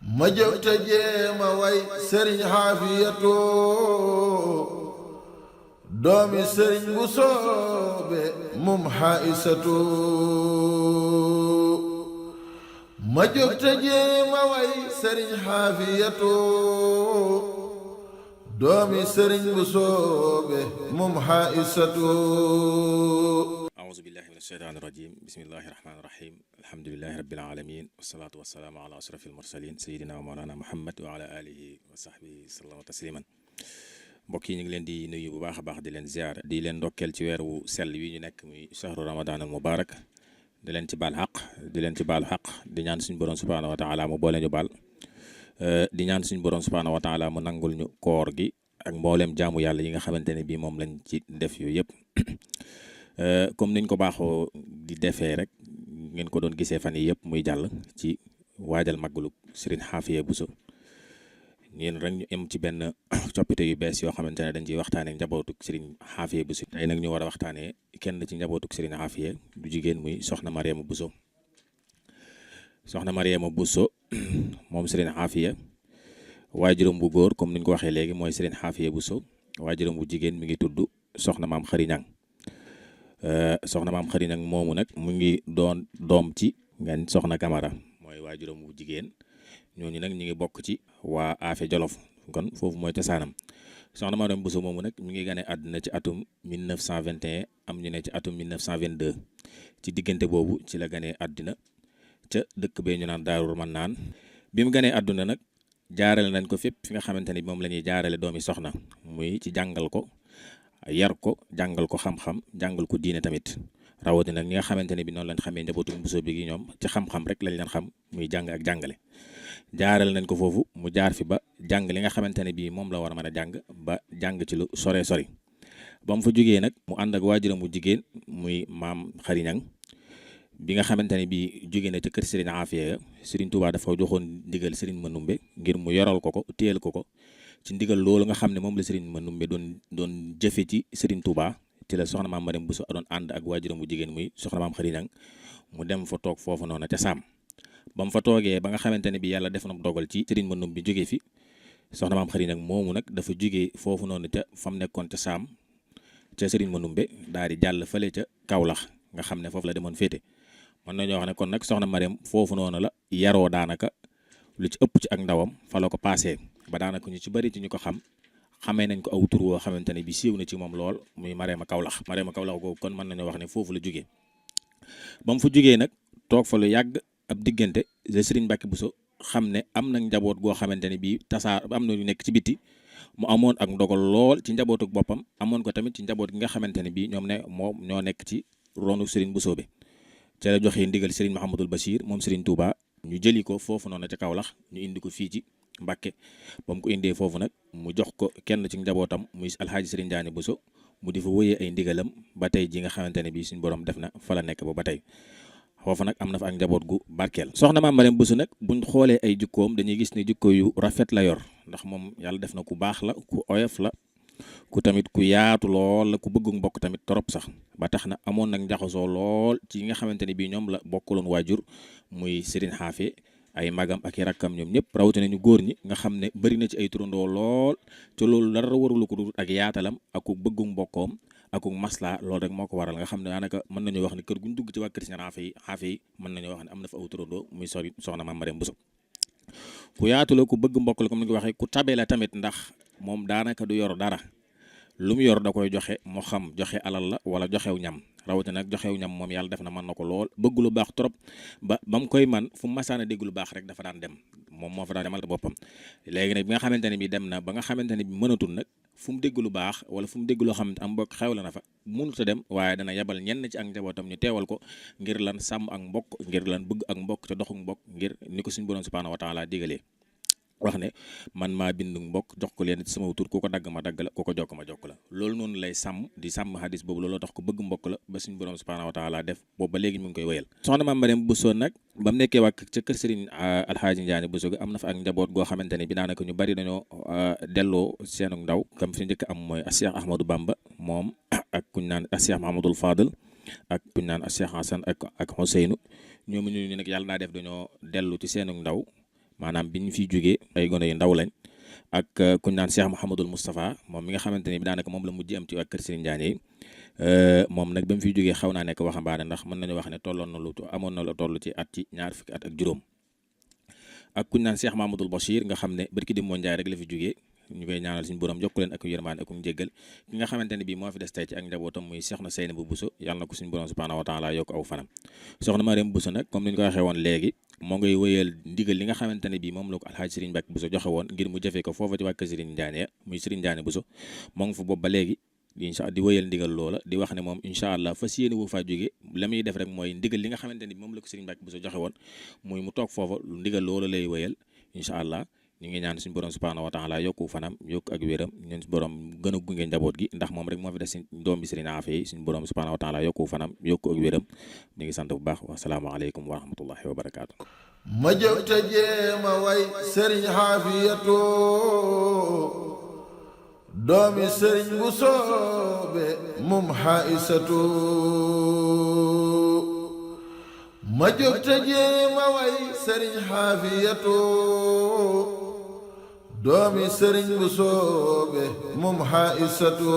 ma jóg te jéema way sëriñ xaafiyatu doomi sëriñ bu soobe mum xaisatu ma jóg te jéema way sëriñ xaafiyatu doomi sëriñ bu soobe mum xaisatu أعوذ بالله من الشيطان الرجيم بسم الله الرحمن الرحيم الحمد لله رب العالمين والصلاة والسلام على أشرف المرسلين سيدنا ومولانا محمد وعلى آله وصحبه وسلم تسليما mbokk yi ñu ngi leen di nuyu bu baax a baax di leen ziar di leen ndokkeel ci weer wu sell wi ñu nekk muy shahru ramadan al mubarak di leen ci baal xaq di leen ci baalu xaq di ñaan suñu borom subhaanahu wa taala mu boole ñu baal di ñaan suñu borom subhaanahu wa taala mu nangul ñu koor gi ak mboolem jaamu yàlla yi nga xamante ne bii moom lañ ci def yooyu yëpp comme niñ ko baaxoo di defee rek ngeen ko doon gisee fan yi yëpp muy jàll ci waajal màggalu Serigne Xaafiya Buso ñeen rek ñu am ci benn coppite yu bees yoo xamante ne dañ ciy waxtaanee njabootuk Serigne Xaafiya Buso tey nag ñu war a waxtaanee kenn ci njabootuk Serigne Xaafiya du jigéen muy soxna Mariama Buso moom Serigne Xaafiya waajuram bu góor comme niñ ko waxee léegi mooy Serigne Xaafiya Buso waajuram bu jigéen mi ngi tudd soxna maam Xari Ñang soxna maam Xari Ñang moomu nag mu ngi doon doom ci ngeen soxna Kamara mooy waajuram bu jigéen ñooñu nag ñu ngi bokk ci waa Afe Jolof kon foofu mooy cosaanam soxna Mariama Buso moomu nag mi ngi gane àdduna ci atum 1921 am ñu ne ci atum 1922 ci diggante boobu ci la ganee àdduna ca dëkk bee ñu naan Daaru Mannaan bi mu ganee àdduna nag jaarale nañ ko fépp fi nga xamante ni moom la ñuy jaarale doomi soxna muy ci jàngal ko yar ko jàngal ko xam-xam jàngal ko diine tamit rawatina nag ñi nga xamante ne bi noonu lañ xamee njabootu Buso bi gi ñoom ci xam-xam rek lañ leen xam muy jàng ak jàngale jaaral nañ ko foofu mu jaar fi ba jàng li nga xamante ne bii moom la war a mën a jàng ba jàng ci lu sore sori ba mu fa jógee nag mu ànd ak waajuram bu jigéen muy maam Xari Ñang bi nga xamante ne bii jóge na ca kër Serigne Xaafiya Serigne Touba dafa joxoon ndigal Serigne Manumbe ngir mu yoral ko téyel ko ci ndigal loolu nga xam ne moom la Serigne Manumbe doon jëfe ci Serigne Touba ci la soxna maam Mariama Buso doon ànd ak waajuram bu jigéen muy soxna maam Xari Ñang mu dem fa toog foofu noonu ca Saam ba mu fa toogee ba nga xamante ne bi yàlla def na dogal ci Serigne Manumbe bi jógee fi soxna maam Xari Ñang moomu nag dafa jógee foofu noonu ca fam nekkoon ca Saam ca Serigne Manumbe daal di jàll fële ca Kawlax nga xam ne foofu la demoon féete mën nañoo wax ne kon nag soxna Mariam foofu noonu la yaroo daanaka lu ci ëpp ci ak ndawam fa la ko paasee ba daanaka ñu ci bëri ci ñu ko xamee nañ ko aw tur woo xamante ne bi siiw na ci moom lool muy Mariama Kawlax googu kon mën nañoo wax ne foofu la jógee ba mu fa jógee nag toog fa lu yàgg ab diggante de Serigne Mbacke Buso xam ne am nag njaboot goo xamante ne bii tasaar am na ñu nekk ci biti mu amoon ak ndogal lool ci njabootuk boppam amoon ko tamit ci njaboot gi nga xamante ne bii moom ñoo nekk ci ronu Serigne Buso bi ca la joxee ndigal Serigne Mahamadul Bachir moom Serigne Touba ñu jëli ko foofu noonu ca Kawlax ñu indi ko fii ci Mbàkke ba mu ko indee foofu nag mu jox ko kenn ci njabootam muy alxaaji Serigne Ndiané Buso mu di fa wëyee ay ndigalam ba tey ji nga xamante ne bii suñu borom def na fa la nekk ba tey foofu nag am na fa ak njaboot gu barkeel soxna maam Mariama Buso nag buñ xoolee ay jukkoom dañuy gis ne jukko yu rafet la yor ndax moom yàlla def na ku baax la ku oyof la ku tamit ku yaatu lool la ku bëggu mbokk tamit trop sax ba tax na amoon nag njaxasoo lool ci nga xamante ne bii ñoom la bokkaloon waajur muy Serigne Xaafiya ay magam ak i rakkam ñoom ñëpp rawatina ñu góor ñi nga xam ne bëri na ci ay turandoo lool te loolu dara warulu ko dul ak yaatalam ak ku bëggu mbokkoom ak masla loolu rek moo ko waral nga xam ne daanaka mën nañoo wax ne kër guñ dugg ci waa kër Serigne Xaafiya yi mën nañoo wax ne am na fa aw turandoo muy soxna maam Mariama Buso ku yaatu la ku bëgg mbokk la comme ni ko waxee ku tabe la tamit ndax moom daanaka du yor dara lu mu yor da koy joxe moo xam joxe alal la wala joxew ñam rawatina nag joxew ñam moom yàlla def na mën na ko lool bëgg lu baax trop ba mu koy man fu mu masaana dégg lu baax rek dafa daan dem moom moo fa daan demal boppam léegi nag bi nga xamante ne bi dem na ba nga xamante ne bi mënatul nag fu mu dégg lu baax wala fu mu dégg loo xamante am mbokk xew la na fa mënut a dem waaye dana yebal ñenn ci ak njabootam ñu teewal ko ngir lan sàmm ak mbokk ngir lan bëgg ak mbokk te doxu mbokk ngir ni ko suñu borom subhanahu wa taala digalee wax ne man maa bindu mbokk jox ko leen ci sama tur ku ko dagg ma dagg la ku ko jokk ma jokk la loolu noonu lay sàmm di sàmm hadis boobu looloo tax ko bëgg mbokk la ba suñu borom subhanahu wa taala def boobu ba léegi mu ngi koy wéyal soxna maam Mariama Buso nag ba mu nekkee wàkk ca kër Serigne alxaaji Ndiané Buso gi am na fa ak njaboot goo xamante ne bi daanaka ñu bari dañoo delloo seenu ndaw kam fi njëkk am mooy Cheikh Ahmadou Bamba moom ak kuñ naan Cheikh Mahamadul Fadal ak kuñ naan Cheikh Hassan ak Ousseynou ñoom ñu nag yàlla naa def dañoo dellu ci seenu ndaw maanaam bi ñu fiy jógee ay gone yu ndaw lañ ak kuñ naan Cheikh Mouhamadul Moustapha moom mi nga xamante ni bi daanaka moom la mujj am ci waa kër Serigne Ndiané yi moom nag ba mu fiy jógee xaw naa nekk waxambaane ndax mën nañu wax ne tolloon na lu amoon na lu toll ci at ci ñaar fukki at ak juróom ak kuñ naan Cheikh Mamadou Bachir nga xam ne barki di moo Njaay rek la fi jógee ñu koy ñaanal suñu borom jokku leen ak yërmaande ak njéggal ki nga xamante ne bii moo fi des tey ci ak njabootam muy Soxna Seynabou Bousso yàlla na ko suñu borom subhanahu wa taala yokk aw fanam Soxna Mariam Bousso nag comme ni ñu ko waxee woon léegi moo ngay wëyal ndigal li nga xamante ne bii moom la ko alxaaji Serigne Mbacke Bousso joxe woon ngir mu jëfee ko foofa ci wàkk Serigne Ndiané muy Serigne Ndiané Bousso moo ngi fa bopp ba léegi di wëyal ndigal loola di wax ne moom incha allah fas yéene wu faa jóge la muy def rek mooy ndigal li nga xamante ne bi moom la ko Serigne Mbacke Bousso joxe woon muy mu toog foofa ndigal loola lay wëyal incha allah ñu ngi ñaan suñu borom subhanahu wa taala yokku fanam yokk ak wéram ñun suñu borom gën a gunge njaboot gi ndax moom rek moo fi des si doom bi Serigne Afia yi suñu borom subhanahu wa taala yokku fanam yokku ak wéram ñu ngi sant bu baax wasalaamaaleykum wa rahmatullahi wa barakaatu. ma jóg te jéema way Serigne Xaafiyatu doomi Serigne bu soobe mum xaisatu ma jóg te jéema way Serigne Xaafiyatu doomi Serigne bu soobe mum xaisatu